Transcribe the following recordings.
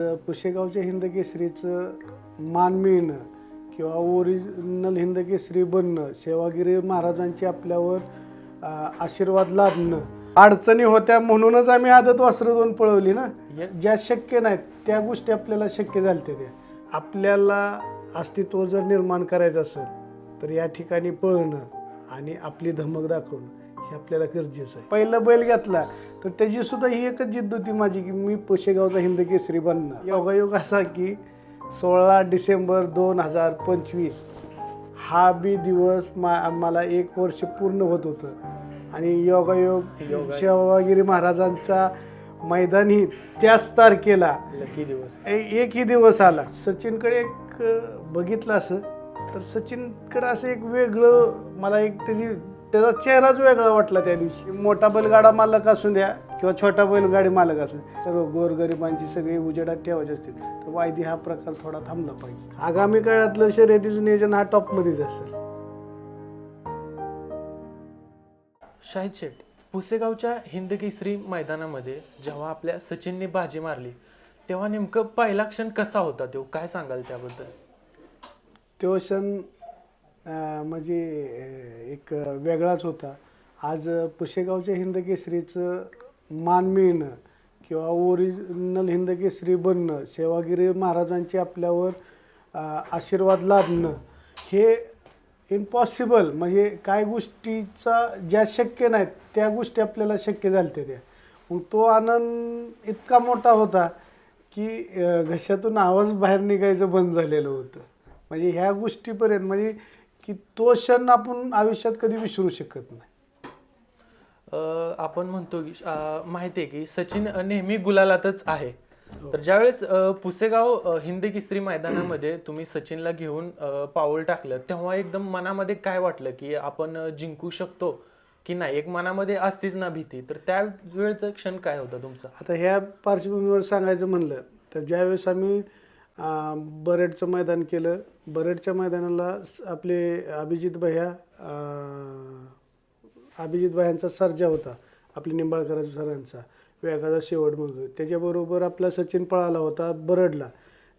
पुशेगावच्या हिंदकेसरीचं मान मिळणं किंवा ओरिजिनल हिंदकेसरी बनणं, सेवागिरी महाराजांचे आपल्यावर आशीर्वाद लाभणं, अडचणी होत्या म्हणूनच आम्ही आदत वासरं दोन पळवली ना. ज्या शक्य नाहीत त्या गोष्टी आपल्याला शक्य झाल्या. त्या आपल्याला अस्तित्व जर निर्माण करायचं असेल तर या ठिकाणी पळणं आणि आपली धमक दाखवणं हे आपल्याला गरजेचं आहे. पहिला बैल घेतला तर त्याची सुद्धा ही एकच जिद्द होती माझी की मी पुशेगावचा हिंदकेसरी बनणार. योगायोग असा की 16 डिसेंबर 2025 हा बी दिवस मला 1 वर्ष पूर्ण होत होतं आणि योगायोग सेवागिरी महाराजांचा मैदानी त्याच तारखेला एकही दिवस आला. सचिनकडे एक बघितलं असं तर सचिनकडे असं एक वेगळं मला त्याचा चेहराच वेगळा वाटला त्या दिवशी. मोठा बैलगाडा मालक असू द्या किंवा छोटा बैलगाडी मालक असू द्या, सर्व गोरगरिबांची सगळी उजेडात ठेवायची असतील तर वायदी हा प्रकार थोडा थांबला पाहिजे. आगामी काळातलं शर्यतीचं नियोजन हा टॉपमध्येच असेल. शाहिद शेठ, पुसेगावच्या हिंदकेसरी मैदानामध्ये जेव्हा आपल्या सचिनने बाजी मारली तेव्हा नेमकं पहिला क्षण कसा होता तो, काय सांगाल त्याबद्दल? तो क्षण म्हणजे एक वेगळाच होता. आज पुशेगावच्या हिंदकेसरीचं मान मिळणं किंवा ओरिजिनल हिंदकेसरी बनणं, सेवागिरी महाराजांचे आपल्यावर आशीर्वाद लाभणं हे इम्पॉसिबल, म्हणजे काय गोष्टीचा ज्या शक्य नाहीत त्या गोष्टी आपल्याला शक्य झाल्या. त्या मग तो आनंद इतका मोठा होता की घशातून आवाज बाहेर निघायचं बंद झालेलं होतं. म्हणजे ह्या गोष्टीपर्यंत म्हणजे की तो क्षण आपण आयुष्यात कधी विसरू शकत नाही. आपण म्हणतो की माहिती आहे की सचिन नेहमी गुलालातच आहे. तर ज्यावेळेस पुसेगाव हिंदकेसरी मैदानामध्ये तुम्ही सचिनला घेऊन पाऊल टाकलं तेव्हा एकदम मनामध्ये काय वाटलं की आपण जिंकू शकतो की नाही? एक मनामध्ये असतीच ना भीती, तर त्या वेळचा क्षण काय होता तुमचा? आता ह्या पार्श्वभूमीवर सांगायचं म्हणलं तर ज्यावेळेस आम्ही बरेडचं मैदान केलं, बरेडच्या मैदानाला आपले अभिजित भायांचा सर्जा होता, आपले निंबाळकरांचा सरांचा वेगाचा शेवट म्हणतो. त्याच्याबरोबर आपला सचिन पळाला होता बरडला.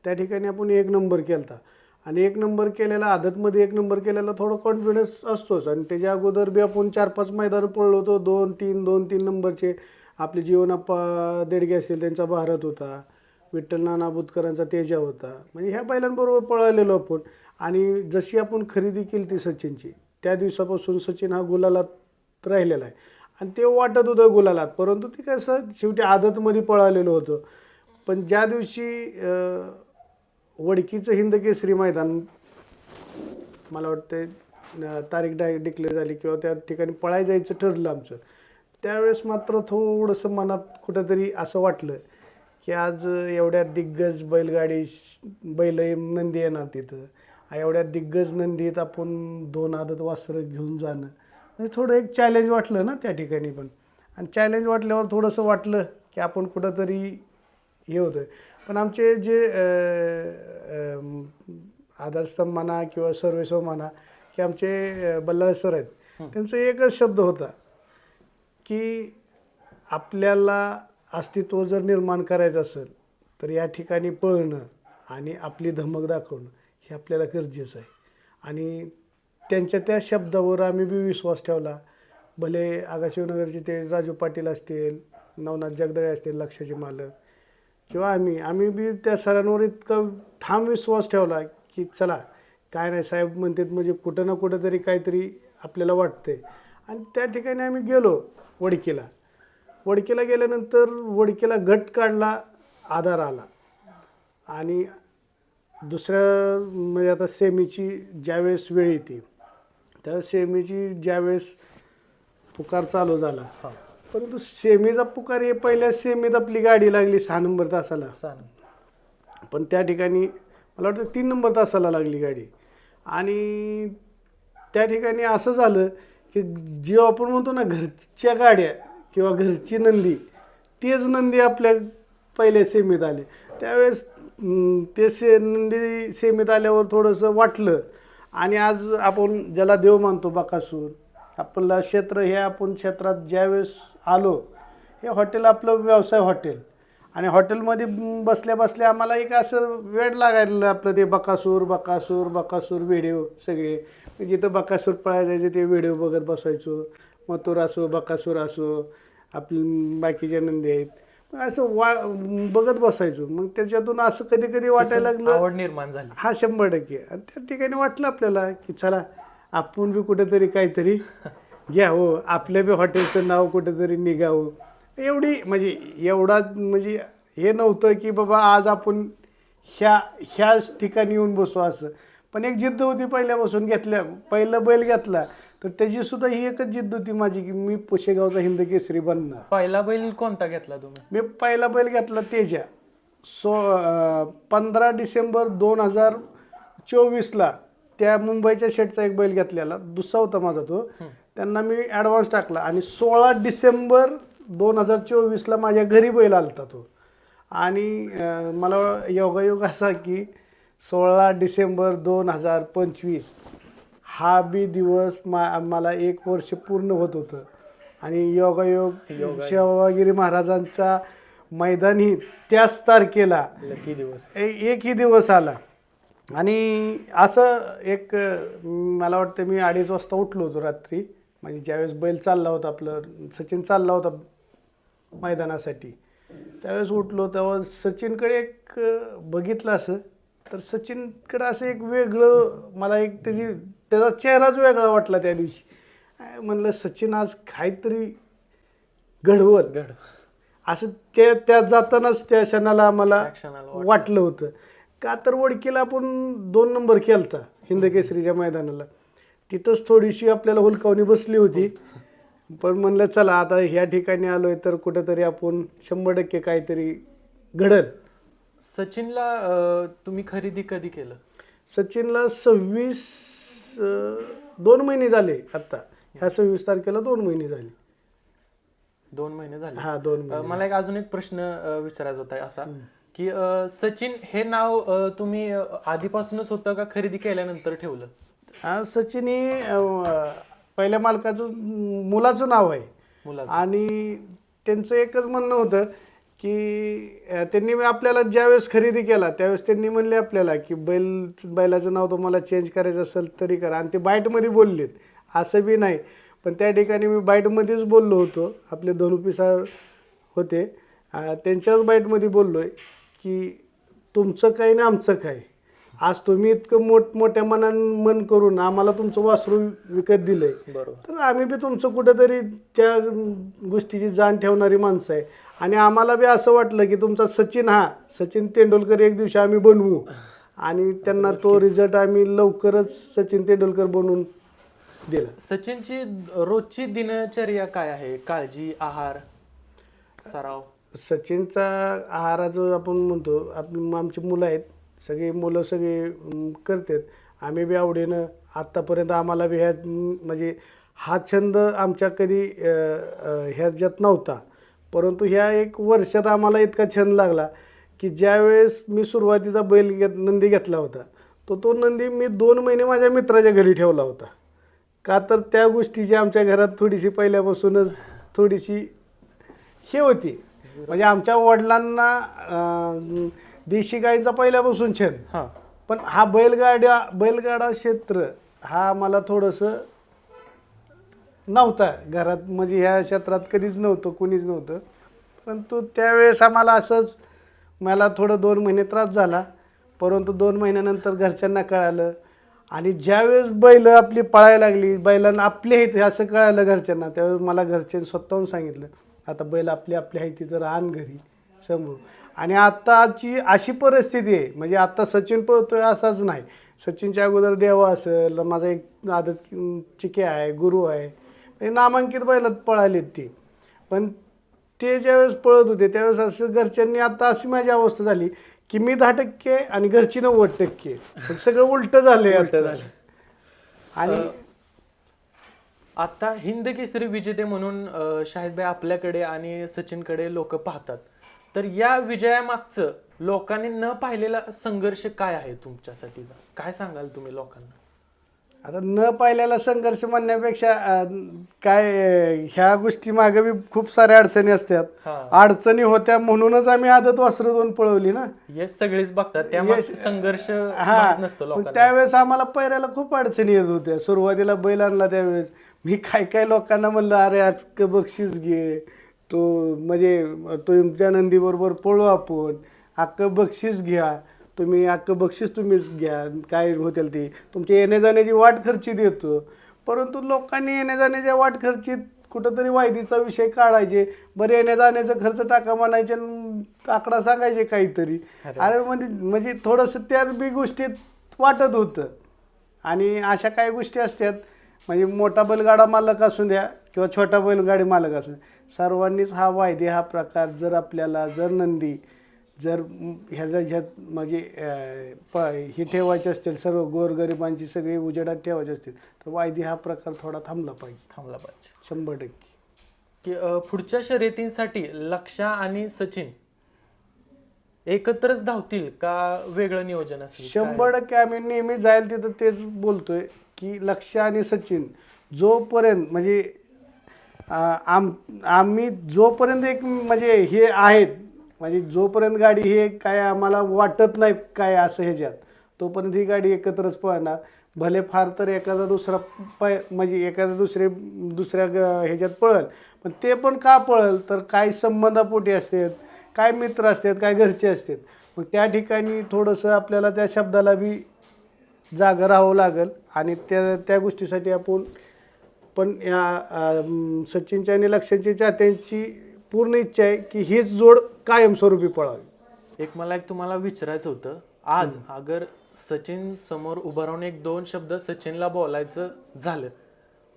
त्या ठिकाणी आपण 1 नंबर केला होता आणि 1 नंबर केलेला, आदतमध्ये 1 नंबर केलेला थोडं कॉन्फिडन्स असतोच. आणि त्याच्या अगोदर बी आपण 4-5 मैदान पळलो होतो, 2-3 नंबरचे. आपले जीवनाप्पा देडगे असतील त्यांचा भारत होता, विठ्ठल नाना बुतकरांचा तेजा होता. म्हणजे ह्या बैलांबरोबर पळालेलो आपण. आणि जशी आपण खरेदी केली ती सचिनची त्या दिवसापासून सचिन हा गुलालात राहिलेला आहे आणि ते वाटत होतं गुलालात, परंतु ते कसं शेवटी आदतमध्ये पळालेलं होतं. पण ज्या दिवशी वडकीचं हिंदकेसरी मैदान मला वाटतं तारीख डिक्लेअर झाली किंवा त्या ठिकाणी पळायला जायचं ठरलं आमचं, त्यावेळेस मात्र थोडंसं मनात कुठंतरी असं वाटलं की आज एवढ्या दिग्गज बैल नंदी येणार तिथं, एवढ्या दिग्गज नंदीत आपण 2 आदत वासरं घेऊन जाणं म्हणजे थोडं एक चॅलेंज वाटलं ना त्या ठिकाणी पण. आणि चॅलेंज वाटल्यावर थोडंसं वाटलं की आपण कुठंतरी हे होतं. पण आमचे जे आधारस्तंभ म्हणा किंवा सर्वेस्व म्हणा की आमचे बल्लाळ सर आहेत, त्यांचा एकच शब्द होता की आपल्याला अस्तित्व जर निर्माण करायचं असेल तर या ठिकाणी पळणं आणि आपली धमक दाखवणं हे आपल्याला गरजेचं आहे. आणि त्यांच्या त्या शब्दावर आम्ही बी विश्वास ठेवला. भले आगाशिवनगरचे ते राजू पाटील असतील, नवनाथ जगदळे असतील लक्षाचे मालक, किंवा आम्ही बी त्या सरांवर इतका ठाम विश्वास ठेवला की चला काय नाही साहेब म्हणतात म्हणजे कुठं ना कुठं तरी काहीतरी आपल्याला वाटतंय. आणि त्या ठिकाणी आम्ही गेलो वडकीला गेल्यानंतर वडकीला गट काढला, आधार आला. आणि दुसऱ्या म्हणजे आता सेमीची ज्यावेळेस वेळ येते त्यावेळेस सेमीची ज्यावेळेस पुकार चालू झाला, परंतु सेमीचा पुकार हे पहिल्या सेमीत आपली गाडी लागली 6 नंबर तासाला, पण त्या ठिकाणी मला वाटतं 3 नंबर तासाला लागली गाडी. आणि त्या ठिकाणी असं झालं की जे आपण म्हणतो ना घरच्या गाड्या किंवा घरची नंदी, तेच नंदी आपल्या पहिल्या सेमीत आले. त्यावेळेस ते नंदी सेमीत आल्यावर थोडंसं वाटलं. आणि आज आपण ज्याला देव मानतो बकासूर, आपलं क्षेत्र हे आपण क्षेत्रात ज्यावेळेस आलो, हे हॉटेल आपलं व्यवसाय हॉटेल आणि हॉटेलमध्ये बसल्या बसल्या आम्हाला एक असं वेळ लागायला आपलं ते बकासूर बकासूर बकासूर व्हिडिओ सगळे जिथं बकासूर पळायला जायचे ते व्हिडिओ बघत बसायचो. मथुर असो बकासूर असो आपले बाकीचे नंदी आहेत असं बघत बसायचो. मग त्याच्यातून असं कधी कधी वाटायला लागलं आवड निर्माण झाली. हा 100%. आणि त्या ठिकाणी वाटलं आपल्याला की चला आपण बी कुठेतरी काहीतरी घ्यावं, आपल्या बी हॉटेलचं नाव कुठेतरी निघावं. म्हणजे एवढा म्हणजे हे नव्हतं की बाबा आज आपण ह्याच ठिकाणी येऊन बसू असं. पण एक जिद्द होती पहिल्यापासून. पहिलं बैल घेतला तर त्याची सुद्धा ही एकच जिद्द होती माझी की मी पुशेगावचा हिंद केसरी बनणार. पहिला बैल कोणता घेतला तुम्ही? मी पहिला बैल घेतला तेजा. 15 डिसेंबर 2024ला त्या मुंबईच्या शेटचा एक बैल घेतलेला, दुसरा होता माझा तो. त्यांना मी ॲडव्हान्स टाकला आणि 16 डिसेंबर 2024ला माझ्या घरी बैल आलता तो. आणि मला योगायोग असा की 16 डिसेंबर 2025 हा बी दिवस मला 1 वर्ष पूर्ण होत होतं. आणि योगायोग सेवागिरी महाराजांचा मैदानी त्याच तारखेला लकी दिवस एकही दिवस आला. आणि असं एक मला वाटतं मी 2:30 वाजता उठलो होतो रात्री. म्हणजे ज्यावेळेस बैल चालला होता आपलं सचिन चालला होता मैदानासाठी त्यावेळेस उठलो तेव्हा सचिनकडे एक बघितलं असं तर सचिनकडे असं एक वेगळं मला एक त्याचा चेहराच वेगळा वाटला त्या दिवशी. म्हणलं सचिन आज काहीतरी घडवल असं त्या जातानाच त्या क्षणाला आम्हाला वाटलं होतं. का तर वडकीला आपण 2 नंबर केलता हिंद केसरीच्या मैदानाला. तिथंच थोडीशी आपल्याला हुलकावणी बसली होती. पण म्हणलं चला आता ह्या ठिकाणी आलोय तर कुठेतरी आपण 100% काहीतरी घडल. सचिनला तुम्ही खरेदी कधी केलं? सचिनला 2 महिने झाले. आता ह्या 26 तारखेला 2 महिने झाले. 2 महिने झाले. हा 2 महिने. मला एक अजून एक प्रश्न विचारायचा होता असा की सचिन हे नाव तुम्ही आधीपासूनच होतं का खरेदी केल्यानंतर ठेवलं? हा सचिन हे पहिल्या मालकाचं मुलाचं नाव आहे. आणि त्यांचं एकच म्हणणं होतं की त्यांनी आपल्याला ज्यावेळेस खरेदी केला त्यावेळेस त्यांनी म्हणले आपल्याला की बैलाचं नाव तुम्हाला चेंज करायचं असेल तरी करा. आणि ते बाईटमध्ये बोललेत असं बी नाही. पण त्या ठिकाणी मी बाईटमध्येच बोललो होतो. आपले धनुपी साहेब होते त्यांच्याच बाईटमध्ये बोललो आहे की तुमचं काय ना आमचं काय. आज तुम्ही इतकं मोठमोठ्या मन करून आम्हाला तुमचं वासरू विकत दिलंय तर आम्ही बी तुमचं कुठेतरी त्या गोष्टीची जाण ठेवणारी माणसं आहे. आणि आम्हाला बी असं वाटलं की तुमचा सचिन तेंडुलकर एक दिवशी आम्ही बनवू. आणि त्यांना तो रिझल्ट आम्ही लवकरच सचिन तेंडुलकर बनवून दिला. सचिनची रोजची दिनचर्या काय आहे? काळजी, आहार, सराव? सचिनचा आहाराचं आपण म्हणतो आमची मुलं आहेत सगळे करतात. आम्ही बी आवडीनं आत्तापर्यंत आम्हाला बी म्हणजे हा छंद आमच्या कधी ह्याच्यात नव्हता. परंतु ह्या 1 वर्षात आम्हाला इतका छंद लागला की ज्यावेळेस मी सुरुवातीचा नंदी घेतला होता तो नंदी मी 2 महिने माझ्या मित्राच्या घरी ठेवला होता. का तर त्या गोष्टीची आमच्या घरात थोडीशी पहिल्यापासूनच थोडीशी हे होती. म्हणजे आमच्या वडिलांना देशी गाईचा पहिल्यापासून छंद. पण हा बैलगाडा क्षेत्र हा मला थोडंसं नव्हता घरात. म्हणजे ह्या क्षेत्रात कधीच नव्हतं कुणीच नव्हतं. परंतु त्यावेळेस आम्हाला असंच मला थोडं 2 महिने त्रास झाला. परंतु 2 महिन्यानंतर घरच्यांना कळालं. आणि ज्यावेळेस बैल आपली पळायला लागली बैलांना आपले आहेत असं कळालं घरच्यांना त्यावेळेस मला घरच्यांनी स्वतःहून सांगितलं आता बैल आपले आहे तिथं राहण घरी समोर. आणि आत्ताची अशी परिस्थिती आहे म्हणजे आत्ता सचिन पळतोय असाच नाही. सचिनच्या अगोदर देवा असेल माझा एक आदत चिके आहे गुरु आहे नामांकित बैलात पळालेत ती. पण ते ज्यावेळेस पळत होते त्यावेळेस असं घरच्यांनी आता अशी माझी अवस्था झाली की मी 10% आणि घरची 90%. सगळं उलट झालंय. आणि आता हिंद केसरी विजेते म्हणून शाहिदभाई आपल्याकडे आणि सचिनकडे लोक पाहतात. तर या विजयामागचं लोकांनी न पाहिलेला संघर्ष काय आहे तुमच्यासाठी? काय सांगाल तुम्ही लोकांना? आता न पाहिल्याला संघर्ष म्हणण्यापेक्षा ह्या गोष्टी मागे बी खूप साऱ्या अडचणी असतात. अडचणी होत्या म्हणूनच आम्ही आदत वासरं 2 पळवली ना. यश सगळीच बघतात, त्यामुळे संघर्ष हा, माहित नसतो मग लोकांना. त्यावेळेस आम्हाला पहिल्याला खूप अडचणी येत होत्या. सुरुवातीला बैल आणला त्यावेळेस मी काय लोकांना म्हणलं, अरे अख्खं बक्षीस घे, तो म्हणजे तुमच्या नंदी बरोबर पळू आपण, अख्खं बक्षीस घ्या तुम्ही, अख्खं बक्षीस तुम्हीच घ्या, काय होतील ती तुमची येण्या जाण्याची वाट खर्ची देतो. परंतु लोकांनी येण्या जाण्याच्या वाट खर्चीत कुठंतरी वायदीचा विषय काढायचे, बरं येण्या जाण्याचा खर्च टाका म्हणायचे, आकडा सांगायचे काहीतरी. अरे म्हणजे थोडंसं त्या बी गोष्टीत वाटत होतं. आणि अशा काही गोष्टी असतात, म्हणजे मोठा बैलगाडा मालक असू द्या किंवा छोटा बैलगाडी मालक असू द्या, सर्वांनीच हा वायदे हा प्रकार जर आपल्याला नंदी जर ह्याच्यात म्हणजे हे ठेवायचे असतील, सर्व गोरगरिबांची सगळी उजेडात ठेवायचे असतील, तर वायदे हा प्रकार थोडा थांबला पाहिजे 100%. की पुढच्या शर्यतींसाठी लक्ष्या आणि सचिन एकत्रच धावतील का वेगळं नियोजन असेल? 100% आम्ही नेहमी जाईल तिथं तेच बोलतोय की लक्ष्य आणि सचिन जोपर्यंत म्हणजे आम्ही जोपर्यंत एक म्हणजे हे आहेत, म्हणजे जोपर्यंत गाडी हे काय आम्हाला वाटत नाही काय असं ह्याच्यात, तोपर्यंत ही गाडी एकत्रच पळणार. भले फार तर एखादा दुसरा म्हणजे एखादा दुसऱ्या ह्याच्यात पळल, पण ते पण का पळल तर काही संबंधापोटी असतात, काय मित्र असतात, काय घरचे असतात. मग त्या ठिकाणी थोडंसं आपल्याला त्या शब्दाला बी जागं राहावं लागेल. आणि त्या गोष्टीसाठी आपण पण या सचिनच्या आणि लक्ष्यांची चाहत्यांची पूर्ण इच्छा आहे की हीच जोड कायमस्वरूपी पळावी. मला तुम्हाला विचारायचं होतं, आज अगर सचिन समोर उभं राहून 1-2 शब्द सचिनला बोलायचं झालं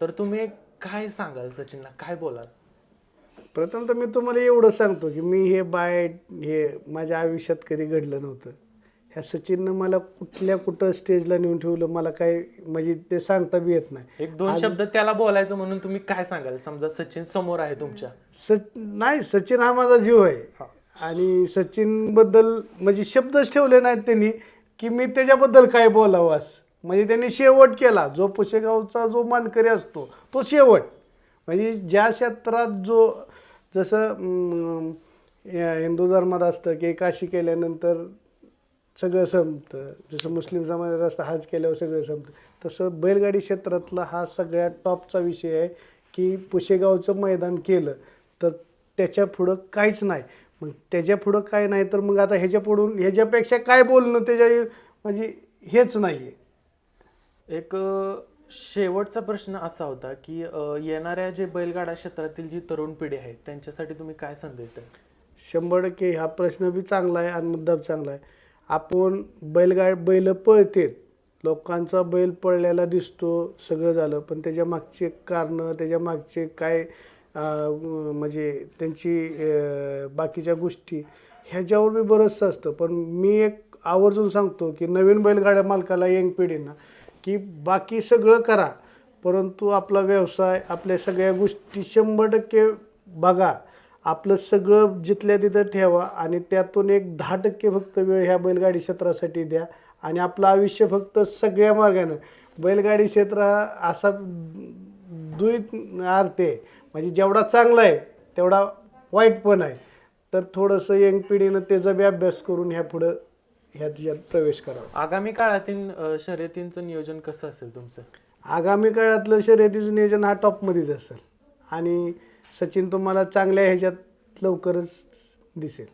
तर तुम्ही काय सांगाल सचिनला, काय बोलाल? प्रथम तर मी तुम्हाला एवढं सांगतो की मी हे माझ्या आयुष्यात कधी घडलं नव्हतं. ह्या सचिननं मला कुठं स्टेजला नेऊन ठेवलं मला काय म्हणजे ते सांगता बी येत नाही. 1-2 शब्द त्याला बोलायचं म्हणून तुम्ही काय सांगाल, समजा सचिन समोर आहे तुमच्या? नाही, सचिन हा माझा जीव आहे आणि सचिनबद्दल म्हणजे शब्दच ठेवले नाहीत त्यांनी की मी त्याच्याबद्दल काय बोलावं असं. म्हणजे त्यांनी शेवट केला, जो पुशेगावचा जो मानकरी असतो तो शेवट. म्हणजे ज्या क्षेत्रात जसं हिंदू धर्मात असतं की काशी केल्यानंतर सगळं संपतं, जसं मुस्लिम समाजात असतं हज केल्यावर सगळं संपतं, तसं बैलगाडी क्षेत्रातला हा सगळ्यात टॉपचा विषय आहे की पुशेगावचं मैदान केलं तर त्याच्या पुढं काहीच नाही. मग त्याच्या पुढं काय नाही तर मग आता ह्याच्यापेक्षा काय बोलणं त्याच्या म्हणजे हेच नाही आहे. एक शेवटचा प्रश्न असा होता की येणाऱ्या जे बैलगाडा क्षेत्रातील जी तरुण पिढी आहे त्यांच्यासाठी तुम्ही काय संदेश द्याल? 100% हा प्रश्न बी चांगला आहे आणि मुद्दा चांगला आहे. आपण बैल पळतेत, लोकांचा बैल पळलेला दिसतो, सगळं झालं, पण त्याच्या मागचे कारणं, त्याच्या मागचे काय म्हणजे त्यांची बाकीच्या गोष्टी ह्याच्यावर बी बरंचसं असतं. पण मी एक आवर्जून सांगतो की नवीन बैलगाड्या मालकाला, यंग पिढींना, की बाकी सगळं करा परंतु आपला व्यवसाय, आपल्या सगळ्या गोष्टी 100% बघा, आपलं सगळं जिथल्या तिथं ठेवा आणि त्यातून एक 10% फक्त वेळ ह्या बैलगाडी क्षेत्रासाठी द्या. आणि आपलं आयुष्य फक्त सगळ्या मार्गानं बैलगाडी क्षेत्र असा द्वैत आहे, म्हणजे जेवढा चांगला आहे तेवढा वाईट पण आहे. तर थोडंसं यंग पिढीनं त्याचा बी अभ्यास करून ह्यात प्रवेश करावा. आगामी काळातील शर्यतींचं नियोजन कसं असेल तुमचं? आगामी काळातलं शर्यतीचं नियोजन हा टॉपमध्येच असेल आणि सचिन तुम्हाला चांगल्या ह्याच्यात लवकरच दिसेल.